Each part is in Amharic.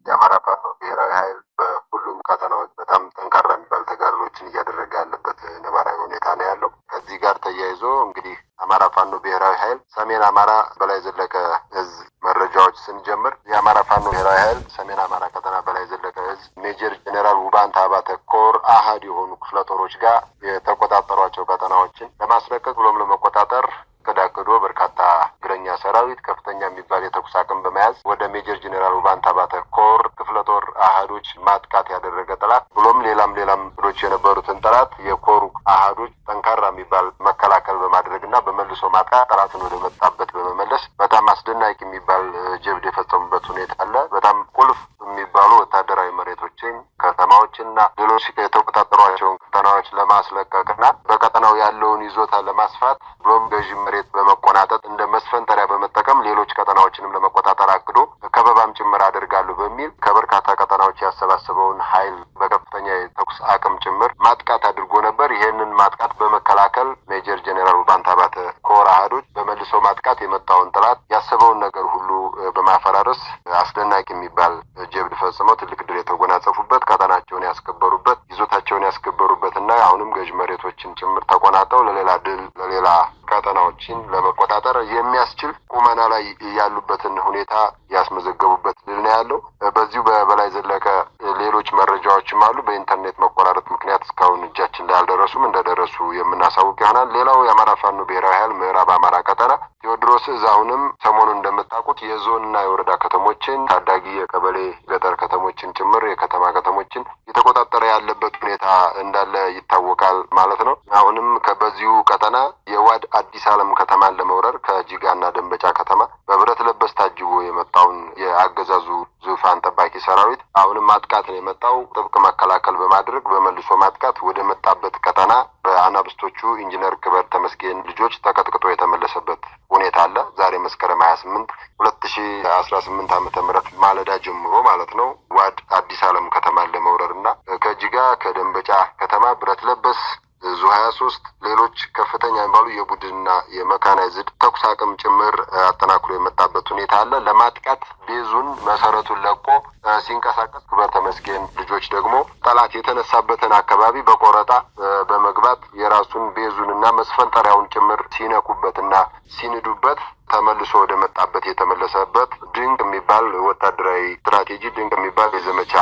የአማራ ፋኖ ብሔራዊ ኃይል በሁሉም ቀጠናዎች በጣም ጠንካራ የሚባል ተጋድሎችን እያደረገ ያለበት ነባራዊ ሁኔታ ነው ያለው። ከዚህ ጋር ተያይዞ እንግዲህ አማራ ፋኖ ብሔራዊ ኃይል ሰሜን አማራ በላይ ዘለቀ እዝ መረጃዎች ስንጀምር የአማራ ፋኖ ብሔራዊ ኃይል ሰሜን አማራ ቀጠና በላይ ዘለቀ እዝ ሜጀር ጄኔራል ውባንታ አባተ ኮር አሃድ የሆኑ ክፍለ ጦሮች ጋር የተቆጣጠሯቸው ቀጠናዎችን ለማስለቀቅ ብሎም ለመቆጣጠር ከዳክዶ በርካታ እግረኛ ሰራዊት ከፍተኛ የሚባል የተኩስ አቅም በመያዝ ወደ ሜጀር ጄኔራል ውባንታ አባተ ኮር ክፍለ ጦር አሃዶች ማጥቃት ያደረገ ጠላት ብሎም ሌላም ዶች የነበሩትን ጠላት የኮሩ አሃዶች ጠንካራ የሚባል መከላከል በማድረግና በመልሶ ማጥቃት ጠላትን ወደ መጣበት በመመለስ በጣም አስደናቂ የሚባል ጀብድ የፈጸሙበት ሁኔታ አለ። በጣም ቁልፍ የሚባሉ ወታደራዊ መሬቶችን ከተማዎችንና ሌሎች የተቆጣጠሯቸውን ቀጠናዎች ለማስለቀቅና በቀጠናው ያለውን ይዞታ ለማስፋት ብሎም ገዢ መሬት በመቆናጠጥ እንደ መስፈንጠሪያ በመጠቀም ሌሎች ቀጠናዎችንም ለመቆጣጠር አቅዶ ከበባም ጭምር አደርጋለሁ በሚል ከበርካታ ቀጠናዎች ያሰባሰበውን ኃይል በከፍተኛ የተኩስ አቅም ጭምር ማጥቃት አድርጎ ነበር። ይህንን ማጥቃት በመከላከል ሜጀር ጄኔራል ውባንታ አባተ ኮር አሃዶች በመልሶ ማጥቃት የመጣውን ጠላት ያሰበውን ነገር ሁሉ በማፈራረስ አስደናቂ የሚባል ጀብድ ፈጽመው ትልቅ ድል የተጎናጸፉበት ቀጠናቸውን ያስከበሩበት ይዞታቸውን ያስከበሩበትና አሁንም ገዥ መሬቶችን ጭምር ተቆናጠው ለሌላ ድል ለሌላ ቀጠናዎችን ለመቆጣጠር የሚያስችል ቁመና ላይ ያሉበትን ሁኔታ ያስመዘገቡበት ድል ነው ያለው። በዚሁ በበላይ ዘለቀ ሌሎች መረጃዎችም አሉ። በኢንተርኔት መቆራረጥ ምክንያት እስካሁን እጃችን ላይ አልደረሱም። እንደደረሱ የምናሳውቅ ይሆናል። ሌላው የአማራ ፋኖ ብሔራዊ ኃይል ምዕራብ አማራ ቀጠና ቴዎድሮስ እዝ አሁንም ሰሞኑን እንደምታውቁት የዞንና የወረዳ ከተሞችን ታዳጊ የቀበሌ ገጠር ከተሞችን ጭምር የከተማ ከተሞችን የተቆጣጠረ ያለበት ሁኔታ እንዳለ ይታወቃል ማለት ነው። አሁንም በዚሁ ቀጠና የዋድ አዲስ ዓለም ከተማን ለመውረር ከጂጋና ደንበጫ ከተማ በብረት ለበስ ታጅቦ የመጣውን የአገዛዙ ዙፋን ጠባቂ ሰራዊት አሁንም ማጥቃት ነው የመጣው። ጥብቅ መከላከል በማድረግ በመልሶ ማጥቃት ወደ መጣበት ቀጠና በአናብስቶቹ ኢንጂነር ክበር ተመስገን ልጆች ተቀጥቅጦ የተመለሰበት ሁኔታ አለ። ዛሬ መስከረም 28 2018 ዓ.ም ማለዳ ጀምሮ ማለት ነው ዋድ አዲስ ዓለም ከተማን ለመውረርና ከጂጋ ከደንበጫ ከተማ ብረት ለበስ ዙ 23 ሌሎች ከፍተኛ የሚባሉ የቡድንና የመካናይዝድ ተኩስ አቅም ጭምር አጠናክሮ የመጣበት ሁኔታ አለ። ለማጥቃት ቤዙን መሰረቱን ለቆ ሲንቀሳቀስ ክበር ተመስገን ልጆች ደግሞ ጠላት የተነሳበትን አካባቢ በቆረጣ በመግባት የራሱን ቤዙንና መስፈንጠሪያውን ጭምር ሲነኩበትና ሲንዱበት ተመልሶ ወደ መጣበት የተመለሰበት ድንቅ የሚባል ወታደራዊ ስትራቴጂ ድንቅ የሚባል የዘመቻ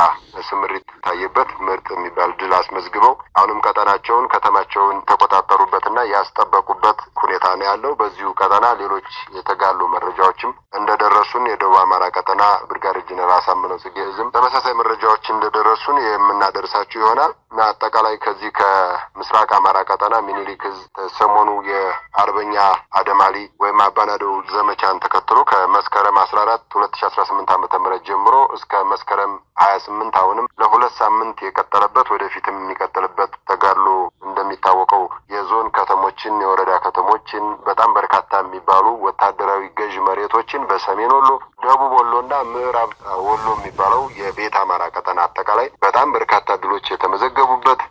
ስምሪት ታየበት ምርጥ የሚባል ድል አስመዝግበው አሁንም ቀጠናቸውን ከተማቸውን ተቆጣጠሩበትና ያስጠበቁበት ሁኔታ ነው ያለው። በዚሁ ቀጠና ሌሎች የተጋሉ መረጃዎችም እንደደረሱን የደቡብ አማራ ቀጠና ብርጋዴር ጄኔራል አሳምነው ጽጌ እዝም ተመሳሳይ መረጃዎች እንደደረሱን የምናደርሳችሁ ይሆናል። እና አጠቃላይ ከዚህ ከምስራቅ አማራ ቀጠና ሚኒሊክ እዝ ሰሞኑ የአርበኛ አደማሊ ወይም አባናደው ዘመቻን ተከትሎ ከመስከረም 14 2018 ዓ.ም ጀምሮ እስከ መስከረም 28 አሁንም ለሁለት ሳምንት የቀጠለበት ወደፊትም የሚቀጥልበት ተጋድሎ እንደሚታወቀው የዞን ከተሞችን የወረዳ ከተሞችን በጣም በርካታ የሚባሉ ወታደራዊ ገዥ መሬቶችን በሰሜን ወሎ ደቡብ ወሎና ምዕራብ ወሎ የሚባለው የቤት አማራ ቀጠና አጠቃላይ በጣም በርካታ ድሎች የተመዘገቡበት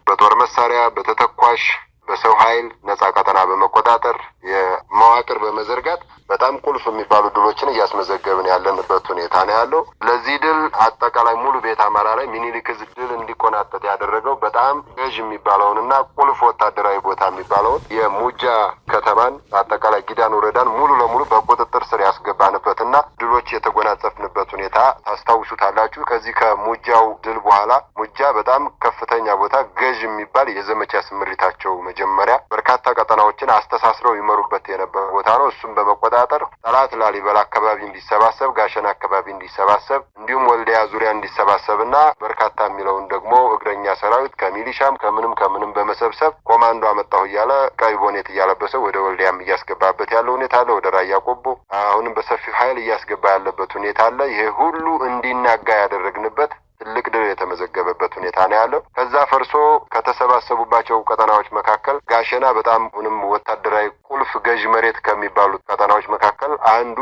በጦር መሳሪያ በተተኳሽ በሰው ኃይል ነጻ ቀጠና በመቆጣጠር የመዋቅር በመዘርጋት በጣም ቁልፍ የሚባሉ ድሎችን እያስመዘገብን ያለንበት ሁኔታ ነው ያለው። ለዚህ ድል አጠቃላይ ሙሉ ቤት አማራ ላይ ሚኒሊክ እዝ ድል እንዲቆናጠጥ ያደረገው በጣም ገዥ የሚባለውንና ቁልፍ ወታደራዊ ቦታ የሚባለውን የሙጃ ከተማን አጠቃላይ ጊዳን ወረዳን ሙሉ ለሙሉ በቁጥጥር ስር ያስገባንበትና ድሎች የተጎናጸፍንበት ሁኔታ ታስታውሱታላችሁ። ከዚህ ከሙጃው ድል በኋላ ሙጃ በጣም ከፍተኛ ቦታ ገዥ የሚባል የዘመቻ ስምሪታቸው መጀመሪያ በርካታ ቀጠናዎችን አስተሳስረው ይመሩበት የነበረ ቦታ ነው። እሱም በመቆጣጠር ጠላት ላሊበላ አካባቢ እንዲሰባሰብ፣ ጋሸና አካባቢ እንዲሰባሰብ እንዲሁም ወልዲያ ዙሪያ እንዲሰባሰብና በርካታ የሚለውን ደግሞ እግረኛ ሰራዊት ከሚሊሻም ከምንም በመሰብሰብ ኮማንዶ አመጣሁ እያለ ቀይ ቦኔት እያለበሰው ወደ ወልዲያም እያስገባበት ያለው ሁኔታ አለ። ወደ ራያ ቆቦ አሁንም በሰፊው ኃይል እያስገባ ያለበት ሁኔታ አለ። ይሄ ሁሉ እንዲናጋ ያደረግንበት ትልቅ ድል የተመዘገበበት ሁኔታ ነው ያለው። ከዛ ፈርሶ ከተሰባሰቡባቸው ቀጠናዎች መካከል ጋሸና በጣም ሁንም ወታደራዊ ቁልፍ ገዥ መሬት ከሚባሉት ቀጠናዎች መካከል አንዱ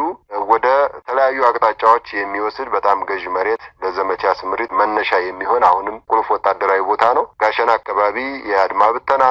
ወደ ተለያዩ አቅጣጫዎች የሚወስድ በጣም ገዥ መሬት ለዘመቻ ስምሪት መነሻ የሚሆን አሁንም ቁልፍ ወታደራዊ ቦታ ነው። ጋሸና አካባቢ የአድማ ብተና፣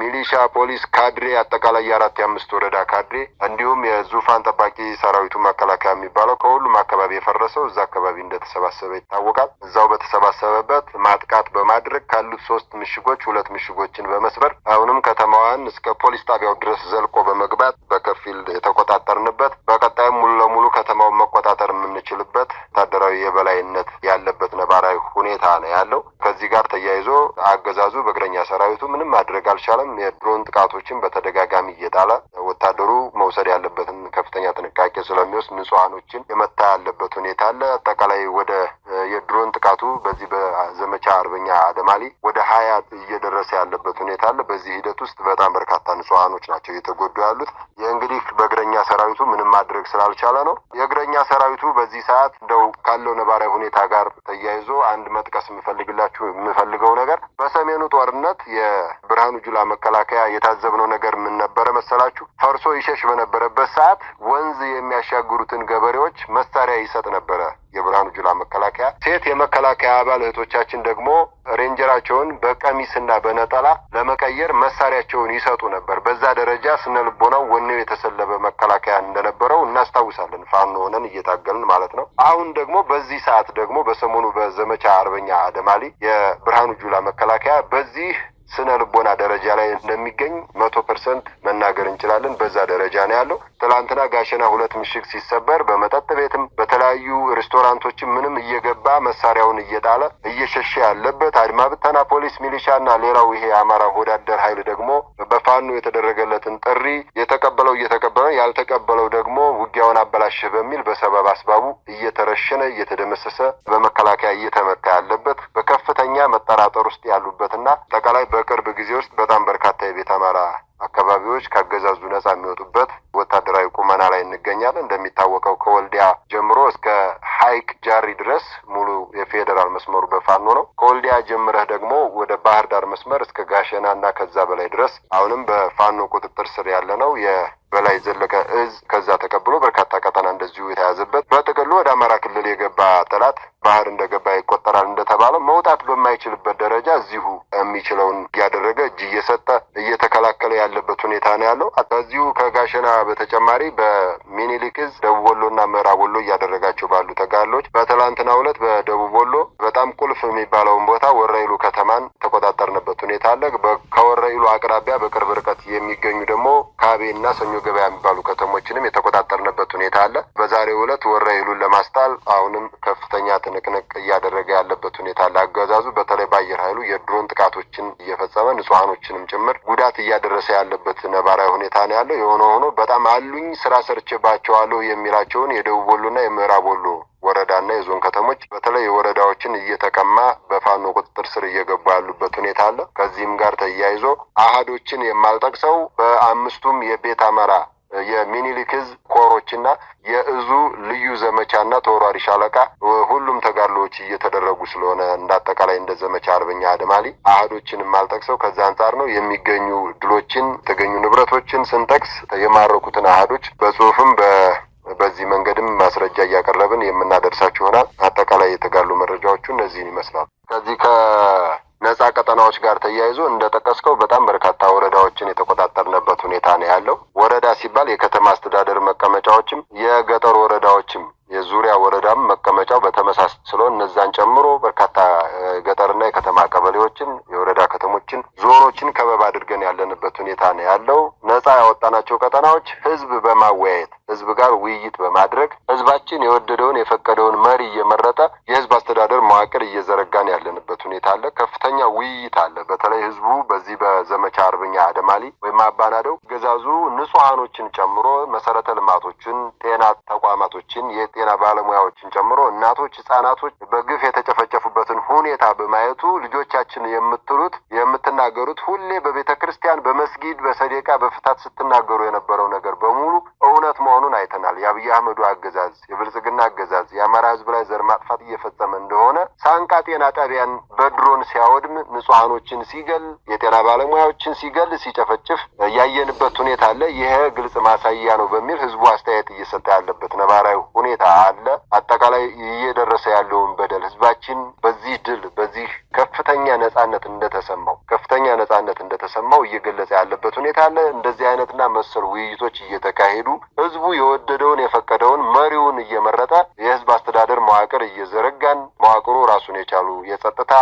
ሚሊሻ፣ ፖሊስ፣ ካድሬ አጠቃላይ የአራት የአምስት ወረዳ ካድሬ እንዲሁም የዙፋን ጠባቂ ሰራዊቱ መከላከያ የሚባለው ከሁሉም አካባቢ የፈረሰው እዛ አካባቢ እንደተሰባሰበ ይታወቃል። እዛው በተሰባሰበበት ማጥቃት በማድረግ ካሉት 3 ምሽጎች 2 ምሽጎችን በመስበር አሁንም ከተማዋን እስከ ፖሊስ ጣቢያው ድረስ ዘልቆ በመግባት በከፊል የተቆጣጠርንበት በቀጣይም ሙሉ ለሙሉ ከተማውን መቆጣጠር የምንችልበት ወታደራዊ የበላይነት ያለበት ነባራዊ ሁኔታ ነው ያለው። ከዚህ ጋር ተያይዞ አገዛዙ በእግረኛ ሰራዊቱ ምንም ማድረግ አልቻለም። የድሮን ጥቃቶችን በተደጋጋሚ እየጣለ ወታደሩ መውሰድ ያለበትን ከፍተኛ ጥንቃቄ ስለሚወስድ ንጹሃኖችን የመታ ያለበት ሁኔታ አለ። አጠቃላይ ወደ የድሮን ጥቃቱ በዚህ በዘመቻ አርበኛ አደማሊ ወደ 20 እየደረሰ ያለበት ሁኔታ አለ። በዚህ ሂደት ውስጥ በጣም በርካታ ንጹሃኖች ናቸው እየተጎዱ ያሉት። እንግዲህ በእግረኛ ሰራዊቱ ምንም ማድረግ ስላልቻለ ነው። የእግረኛ ሰራዊቱ በዚህ ሰዓት እንደው ካለው ነባራዊ ሁኔታ ጋር ተያይዞ አንድ መጥቀስ የምፈልገው ነገር በሰሜኑ ጦርነት የብርሃኑ ጁላ መከላከያ የታዘብነው ነገር ምን ነበረ መሰላችሁ? ፈርሶ ይሸሽ በነበረበት ሰዓት ወንዝ የሚያሻግሩትን ገበሬዎች መሳሪያ ይሰጥ ነበረ የብርሃኑ ጁላ መከላከያ። ሴት የመከላከያ አባል እህቶቻችን ደግሞ ሬንጀራቸውን በቀሚስና በነጠላ ለመቀየር መሳሪያቸውን ይሰጡ ነበር። በዛ ደረጃ ስነልቦናው ወኔው የተሰለበ መከላከያ እንደነበረው እናስታውሳለን። ፋኖ ሆነን እየታገልን ማለት ነው። አሁን ደግሞ በዚህ ሰዓት ደግሞ በሰሞኑ በዘመቻ አርበኛ አደማሊ የብርሃኑ ጁላ መከላከያ በዚህ ስነ ልቦና ደረጃ ላይ እንደሚገኝ 100% መናገር እንችላለን። በዛ ደረጃ ነው ያለው። ትላንትና ጋሸና 2 ምሽግ ሲሰበር በመጠጥ ቤትም በተለያዩ ሬስቶራንቶችም ምንም እየገባ መሳሪያውን እየጣለ እየሸሸ ያለበት አድማ ብተና፣ ፖሊስ፣ ሚሊሻና ሌላው ይሄ አማራ ወዳደር ኃይል ደግሞ በፋኖ የተደረገለትን ጥሪ የተቀበለው እየተቀበለ ያልተቀበለው ደግሞ ውጊያውን አበላሸ በሚል በሰበብ አስባቡ እየተረሸነ እየተደመሰሰ በመከላከያ እየተመታ ያለበት በከፍተኛ መጠራጠር ውስጥ ያሉበትና አጠቃላይ በቅርብ ጊዜ ውስጥ በጣም በርካታ የቤት አማራ አካባቢዎች ካገዛዙ ነጻ የሚወጡበት ወታደራዊ ቁመና ላይ እንገኛለን። እንደሚታወቀው ከወልዲያ ጀምሮ እስከ ሐይቅ ጃሪ ድረስ ሙሉ የፌዴራል መስመሩ በፋኖ ነው። ከወልዲያ ጀምረህ ደግሞ ወደ ባህር ዳር መስመር እስከ ጋሸና እና ከዛ በላይ ድረስ አሁንም በፋኖ ቁጥጥር ስር ያለ ነው። የበላይ ዘለቀ እዝ ከዛ ተቀብሎ በርካታ ቀጠና እንደዚሁ የተያዘበት በጥቅሉ ወደ አማራ ክልል የገባ ጠላት ባህር እንደገባ ይቆጠራል እንደተባለ መውጣት በማይችልበት ደረጃ እዚሁ የሚችለውን እያደረገ እጅ እየሰጠ እየተከላከለ ያለበት ሁኔታ ነው ያለው። ከዚሁ ከጋሸና በተጨማሪ በሚኒሊክ እዝ ደቡብ ወሎና ምዕራብ ወሎ እያደረጋቸው ባሉ ተጋድሎች በትላንትናው ዕለት በደቡብ ወሎ በጣም ቁልፍ የሚባለውን ቦታ ወረኢሉ ከተማን ተቆጣጠርንበት ሁኔታ አለ። ከወረኢሉ አቅራቢያ በቅርብ ርቀት የሚገኙ ደግሞ ካቤና ሰኞ ገበያ የሚባሉ ከተሞችንም የተቆጣጠርንበት ሁኔታ አለ። በዛሬው ዕለት ወረኢሉን ለማስጣል አሁንም ከፍተኛ ትንቅንቅ እያደረገ ያለበት ሁኔታ አለ። አገዛዙ በተለይ በአየር ኃይሉ የድሮን ጥቃቶችን እየፈጸመ ንጹሃኖችንም ጭምር ጉዳት እያደረሰ ያለበት ነባራዊ ሁኔታ ነው ያለው። የሆነ ሆኖ በጣም አሉኝ ስራ ሰርቼባቸዋለሁ የሚላቸውን የደቡብ ወሎና የምዕራብ ወሎ ወረዳና የዞን ከተሞች በተለይ የወረዳዎችን እየተቀማ በፋኖ ቁጥጥር ስር እየገቡ ያሉበት ሁኔታ አለ። ከዚህም ጋር ተያይዞ አሃዶችን የማልጠቅሰው በአምስቱም የቤት አማራ የሚኒሊክ እዝ ኮሮችና የእዙ ልዩ ዘመቻና ተወራሪ ሻለቃ ሁሉም ተጋድሎዎች እየተደረጉ ስለሆነ እንዳጠቃላይ እንደ ዘመቻ አርበኛ አደማሊ አሃዶችን የማልጠቅሰው ከዛ አንጻር ነው። የሚገኙ ድሎችን የተገኙ ንብረቶችን ስንጠቅስ የማረኩትን አሃዶች በጽሁፍም በዚህ መንገድም ማስረጃ እያቀረብን የምናደርሳችሁ ይሆናል። አጠቃላይ የተጋድሎ መረጃዎቹ እነዚህን ይመስላል። ከዚህ ከነጻ ቀጠናዎች ጋር ተያይዞ እንደጠቀስከው በጣም በርካታ ወረዳዎችን የተቆጣጠርንበት ሁኔታ ነው ያለው። ወረዳ ሲባል የከተማ አስተዳደር መቀመጫዎችም የገጠር ወረዳዎችም የዙሪያ ወረዳም መቀመጫው በተመሳሳይ ስለሆነ እነዛን ጨምሮ በርካታ ገጠርና የከተማ ቀበሌዎችን የወረዳ ከተሞችን ዞኖችን ከበባ አድርገን ያለንበት ሁኔታ ነው ያለው። ነጻ ያወጣናቸው ቀጠናዎች ህዝብ በማወያየት ህዝብ ጋር ውይይት በማድረግ ህዝባችን የወደደውን የፈቀደውን መሪ እየመረጠ የህዝብ አስተዳደር መዋቅር እየዘረጋን ያለንበት ሁኔታ አለ። ከፍተኛ ውይይት አለ። በተለይ ህዝቡ በዚህ በዘመቻ አርበኛ አደማሊ ወይም አባናደው ገዛዙ ንጹሃኖችን ጨምሮ መሰረተ ልማቶችን፣ ጤና ተቋማቶችን፣ የጤና ባለሙያዎችን ጨምሮ እናቶች፣ ህጻናቶች በግፍ የተጨፈጨፉበትን ሁኔታ በማየቱ ልጆቻችን የምትናገሩት ሁሌ በቤተ ክርስቲያን፣ በመስጊድ፣ በሰደቃ፣ በፍታት ስትናገሩ የነበረው ነገር በሙሉ እውነት መሆኑን አይተናል። የአብይ አህመዱ አገዛዝ የብልጽግና አገዛዝ የአማራ ህዝብ ላይ ዘር ማጥፋት እየፈጸመ እንደሆነ ሳንቃ ጤና ጣቢያን በድሮን ሲያወድም ንጹሃኖችን ሲገል የጤና ባለሙያዎችን ሲገል ሲጨፈጭፍ ያየንበት ሁኔታ አለ። ይሄ ግልጽ ማሳያ ነው በሚል ህዝቡ አስተያየት እየሰጠ ያለበት ነባራዊ ሁኔታ አለ። አጠቃላይ እየደረሰ ያለውን በደል ህዝባችን በዚህ ድል በዚህ ከፍተኛ ነጻነት እንደተሰማው እየገለጸ ያለበት ሁኔታ አለ። እንደዚህ አይነትና መሰል ውይይቶች እየተካሄዱ ህዝቡ የወደደውን የፈቀደውን መሪውን እየመረጠ የህዝብ አስተዳደር መዋቅር እየዘረጋን መዋቅሩ ራሱን የቻሉ የጸጥታ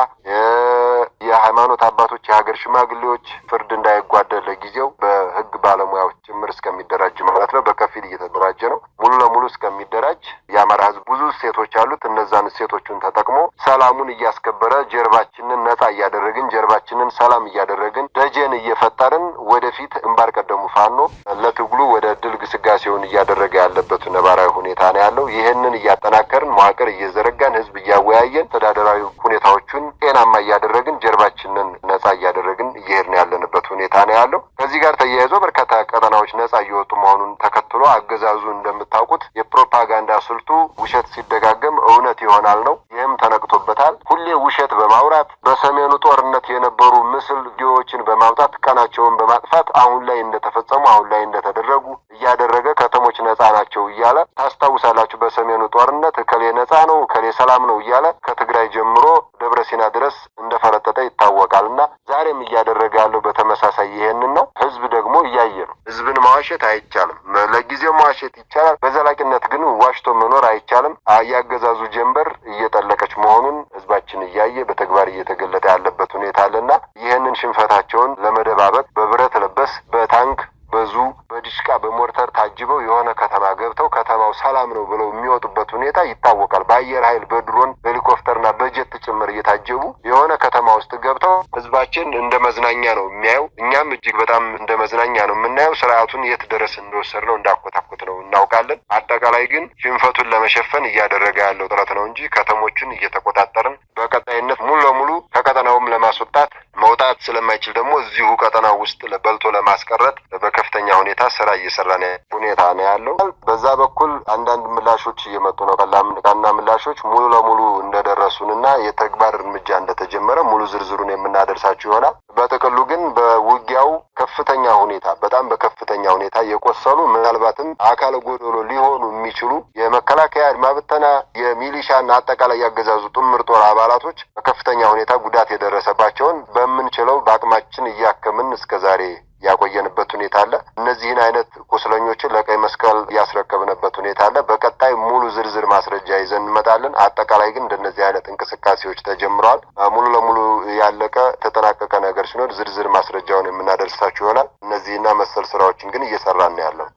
የሃይማኖት አባቶች የሀገር ሽማግሌዎች ፍርድ እንዳይጓደል ለጊዜው በህግ ባለሙያዎች ጭምር እስከሚደራጅ ማለት ነው በከፊል እየተደራጀ ነው። ሙሉ ለሙሉ እስከሚደራጅ የአማራ ህዝብ ብዙ ሴቶች አሉት። እነዛን ሴቶችን ተጠቅሞ ሰላሙን እያስከበረ ጀርባችንን ነጻ እያደረግን ጀርባችንን ሰላም እያደረግን ደጀን እየፈጠርን ወደፊት ግንባር ቀደሙ ፋኖ ለትግሉ ወደ ድል ግስጋሴውን እያደረገ ያለበት ነባራዊ ሁኔታ ነው ያለው። ይህንን እያጠናከርን መዋቅር እየዘረጋን ህዝብ እያወያየን ተዳደራዊ ሁኔታዎቹን ጤናማ እያደረግን ጀርባችንን ነጻ እያደረግን እየሄድን ያለንበት ሁኔታ ነው ያለው። ከዚህ ጋር ተያይዞ በርካታ ቀጠናዎች ነጻ እየወጡ መሆኑን ተከትሎ አገዛዙ እንደምታውቁት የፕሮፓጋንዳ ስልቱ ውሸት ሲደጋገም እውነት ይሆናል ነው። ይህም ተነቅቶበታል። ሁሌ ውሸት በማውራት በሰሜኑ ጦርነት የነበሩ ምስል ቪዲዮዎችን በማውጣት ቀናቸውን በማጥፋት አሁን ላይ እንደተፈጸሙ አሁን ላይ እንደተደረጉ እያደረገ ከተሞች ነጻ ናቸው እያለ ታስታውሳላችሁ። በሰሜኑ ጦርነት ከሌ ነጻ ነው ከሌ ሰላም ነው እያለ ከትግራይ ጀምሮ ደብረሲና ድረስ እንደፈረጠጠ ይታወቃልና ዛሬም እያደረገ ያለው በተመሳሳይ ይሄንን ነው። ህዝብ ደግሞ እያየ ነው። ህዝብን ማዋሸት አይቻልም። ለጊዜው ማዋሸት ይቻላል፣ በዘላቂነት ግን ዋሽቶ መኖር አይቻልም። ያገዛዙ ጀንበር እየጠለቀች መሆኑን ህዝባችን እያየ በተግባር እየተገለጠ ያለበት ሁኔታ አለና ይሄንን ሽንፈታቸውን ለመደባበቅ በብረት ለበስ በታንክ በዙ በዲሽቃ በሞርተር ታጅበው የሆነ ከተማ ገብተው ከተማው ሰላም ነው ብለው የሚወጡበት ሁኔታ ይታወቃል። በአየር ኃይል በድሮን በሄሊኮፕተርና በጀት ጭምር እየታጀቡ የሆነ ከተማ ውስጥ ገብተው ህዝባችን እንደ መዝናኛ ነው የሚያየው። እኛም እጅግ በጣም እንደ መዝናኛ ነው የምናየው። ስርዓቱን የት ድረስ እንደወሰድነው እንዳኮታኮት ነው እናውቃለን። አጠቃላይ ግን ሽንፈቱን ለመሸፈን እያደረገ ያለው ጥረት ነው እንጂ ከተሞችን እየተቆጣጠርን በቀጣይነት ሙሉ ለሙሉ ከቀጠናውም ለማስወጣት መውጣት ስለማይችል ደግሞ እዚሁ ቀጠና ውስጥ በልቶ ለማስቀረት በከፍተኛ ሁኔታ ስራ እየሰራ ነው ሁኔታ ነው ያለው። በዛ በኩል አንዳንድ ምላሾች እየመጡ ነው። ቀላምና ምላሾች ሙሉ ለሙሉ እንደደረሱንና የተግባር እርምጃ እንደተጀመረ ሙሉ ዝርዝሩን የምናደርሳችሁ ይሆናል። በጥቅሉ ግን በውጊያው ከፍተኛ ሁኔታ በጣም በከፍተኛ ሁኔታ የቆሰሉ ምናልባትም አካለ ጎዶሎ ሊሆኑ የሚችሉ የመከላከያ አድማ ብተና የሚሊሻና አጠቃላይ ያገዛዙ ጥምር ጦር አባላቶች በከፍተኛ ሁኔታ ጉዳት የደረሰባቸውን በምንችለው በአቅማችን እያከምን እስከዛሬ ያቆየንበት ሁኔታ አለ። እነዚህን አይነት ቁስለኞችን ለቀይ መስቀል ያስረከብንበት ሁኔታ አለ። በቀጣይ ሙሉ ዝርዝር ማስረጃ ይዘን እንመጣለን። አጠቃላይ ግን እንደነዚህ አይነት እንቅስቃሴዎች ተጀምረዋል። ሙሉ ለሙሉ ያለቀ ተጠናቀቀ ነገር ሲኖር ዝርዝር ማስረጃውን የምናደርሳችሁ ይሆናል። እነዚህና መሰል ስራዎችን ግን እየሰራን ነው ያለው።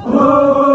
Oh